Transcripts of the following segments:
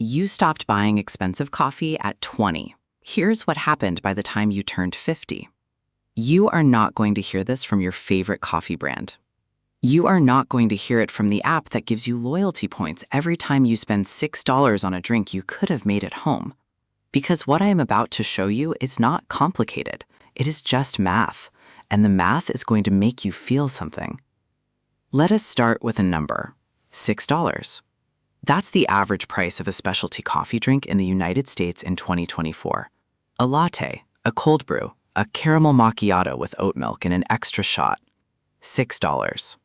You stopped buying expensive coffee at 20. Here's what happened by the time you turned 50. You are not going to hear this from your favorite coffee brand. You are not going to hear it from the app that gives you loyalty points every time you spend $6 on a drink you could have made at home. Because what I am about to show you is not complicated. It is just math, and the math is going to make you feel something. Let us start with a number, $6. That's the average price of a specialty coffee drink in the United States in 2024. A latte, a cold brew, a caramel macchiato with oat milk and an extra shot, $6.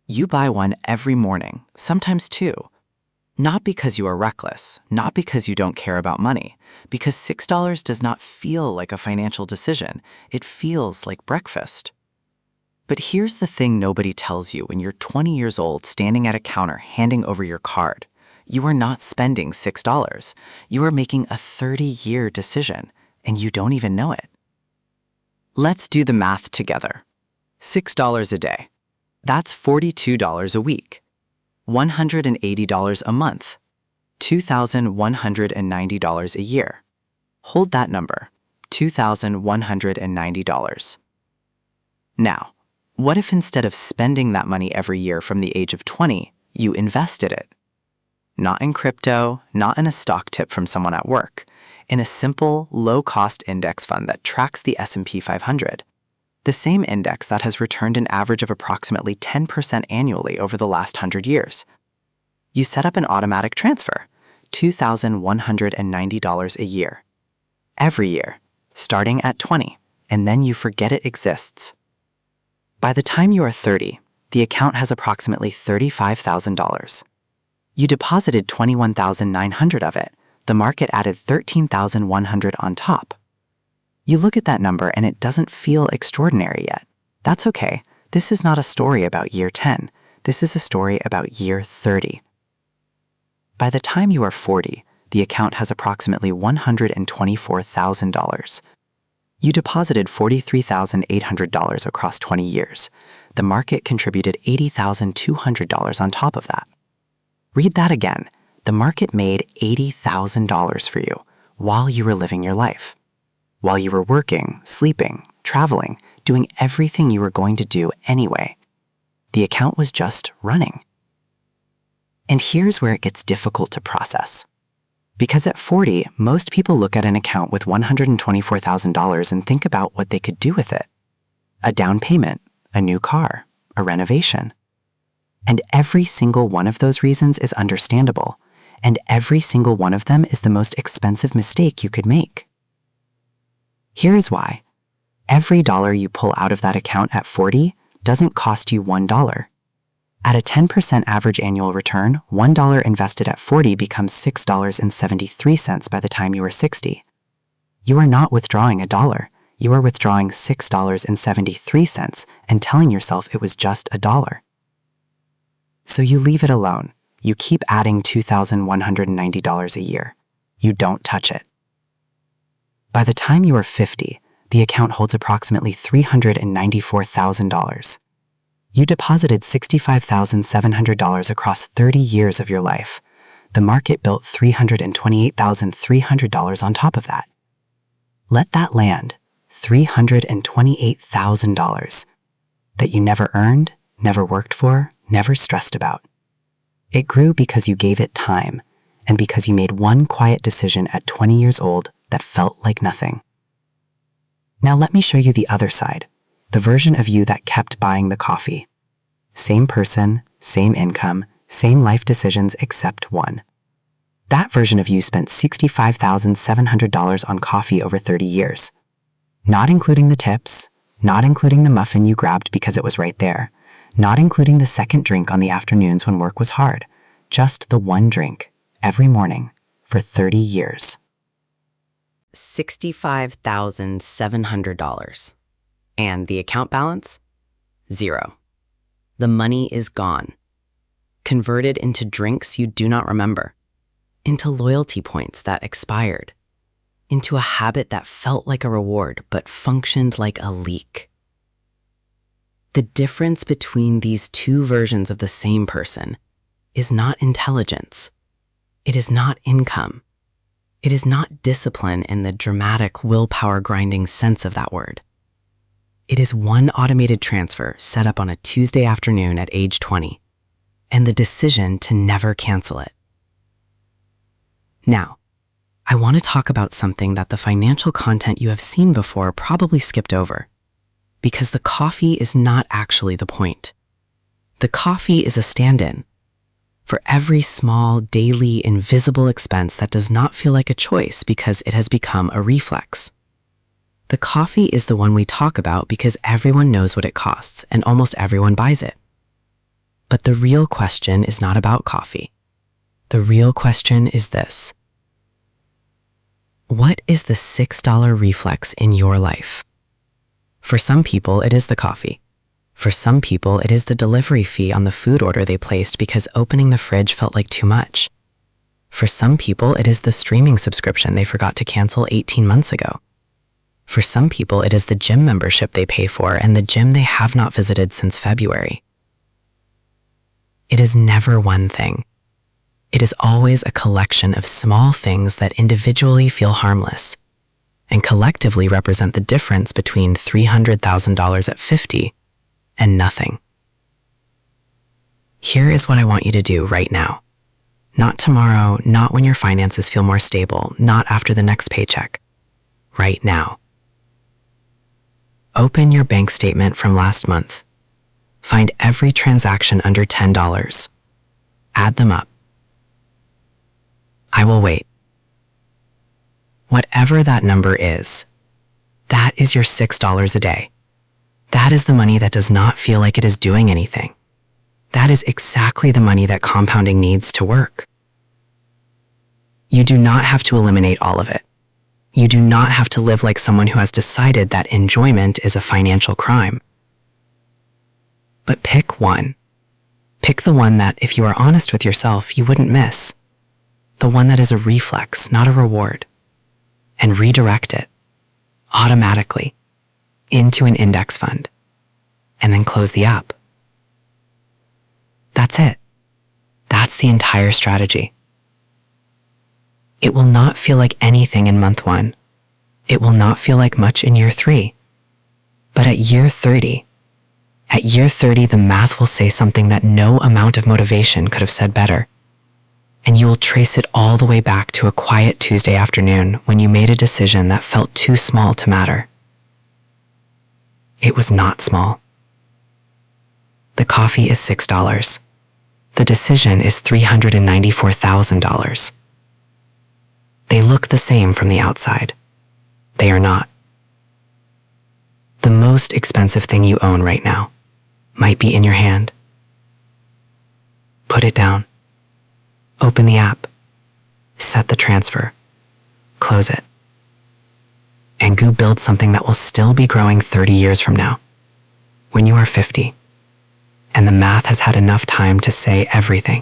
You buy one every morning, sometimes two. Not because you are reckless, not because you don't care about money, because $6 does not feel like a financial decision. It feels like breakfast. But here's the thing nobody tells you when you're 20 years old standing at a counter handing over your card. You are not spending $6. You are making a 30-year decision, and you don't even know it. Let's do the math together. $6 a day. That's $42 a week. $180 a month. $2,190 a year. Hold that number, $2,190. Now, what if instead of spending that money every year from the age of 20, you invested it? Not in crypto, not in a stock tip from someone at work, in a simple, low-cost index fund that tracks the S&P 500, the same index that has returned an average of approximately 10% annually over the last 100 years. You set up an automatic transfer, $2,190 a year. Every year, starting at 20, and then you forget it exists. By the time you are 30, the account has approximately $35,000. You deposited $21,900 of it. The market added $13,100 on top. You look at that number and it doesn't feel extraordinary yet. That's okay. This is not a story about year 10. This is a story about year 30. By the time you are 40, the account has approximately $124,000. You deposited $43,800 across 20 years. The market contributed $80,200 on top of that. Read that again. The market made $80,000 for you while you were living your life. While you were working, sleeping, traveling, doing everything you were going to do anyway. The account was just running. And here's where it gets difficult to process. Because at 40, most people look at an account with $124,000 and think about what they could do with it. A down payment, a new car, a renovation. And every single one of those reasons is understandable, and every single one of them is the most expensive mistake you could make. Here's why. Every dollar you pull out of that account at 40 doesn't cost you $1. At a 10% average annual return, $1 invested at 40 becomes $6.73 by the time you are 60. You are not withdrawing $1. You are withdrawing $6.73 and telling yourself it was just $1. So you leave it alone. You keep adding $2,190 a year. You don't touch it. By the time you are 50, the account holds approximately $394,000. You deposited $65,700 across 30 years of your life. The market built $328,300 on top of that. Let that land, $328,000 that you never earned, never worked for, never stressed about. It grew because you gave it time, and because you made one quiet decision at 20 years old that felt like nothing. Now let me show you the other side, the version of you that kept buying the coffee. Same person, same income, same life decisions except one. That version of you spent $65,700 on coffee over 30 years. Not including the tips, not including the muffin you grabbed because it was right there, not including the second drink on the afternoons when work was hard, just the one drink every morning for 30 years. $65,700. And the account balance? $0. The money is gone. Converted into drinks you do not remember, into loyalty points that expired, into a habit that felt like a reward but functioned like a leak. The difference between these two versions of the same person is not intelligence. It is not income. It is not discipline in the dramatic willpower grinding sense of that word. It is one automated transfer set up on a Tuesday afternoon at age 20, and the decision to never cancel it. Now, I want to talk about something that the financial content you have seen before probably skipped over, because the coffee is not actually the point. The coffee is a stand-in for every small, daily, invisible expense that does not feel like a choice because it has become a reflex. The coffee is the one we talk about because everyone knows what it costs and almost everyone buys it. But the real question is not about coffee. The real question is this: what is the $6 reflex in your life? For some people, it is the coffee. For some people, it is the delivery fee on the food order they placed because opening the fridge felt like too much. For some people, it is the streaming subscription they forgot to cancel 18 months ago. For some people, it is the gym membership they pay for and the gym they have not visited since February. It is never one thing. It is always a collection of small things that individually feel harmless and collectively represent the difference between $300,000 at 50 and nothing. Here is what I want you to do right now. Not tomorrow, not when your finances feel more stable, not after the next paycheck. Right now. Open your bank statement from last month. Find every transaction under $10. Add them up. I will wait. Whatever that number is, that is your $6 a day. That is the money that does not feel like it is doing anything. That is exactly the money that compounding needs to work. You do not have to eliminate all of it. You do not have to live like someone who has decided that enjoyment is a financial crime. But pick one. Pick the one that, if you are honest with yourself, you wouldn't miss. The one that is a reflex, not a reward. And redirect it, automatically, into an index fund. And then close the app. That's it. That's the entire strategy. It will not feel like anything in month 1. It will not feel like much in year 3. But at year 30, the math will say something that no amount of motivation could have said better. And you will trace it all the way back to a quiet Tuesday afternoon when you made a decision that felt too small to matter. It was not small. The coffee is $6. The decision is $394,000. They look the same from the outside. They are not. The most expensive thing you own right now might be in your hand. Put it down. Open the app. Set the transfer. Close it. And go build something that will still be growing 30 years from now, when you are 50, and the math has had enough time to say everything.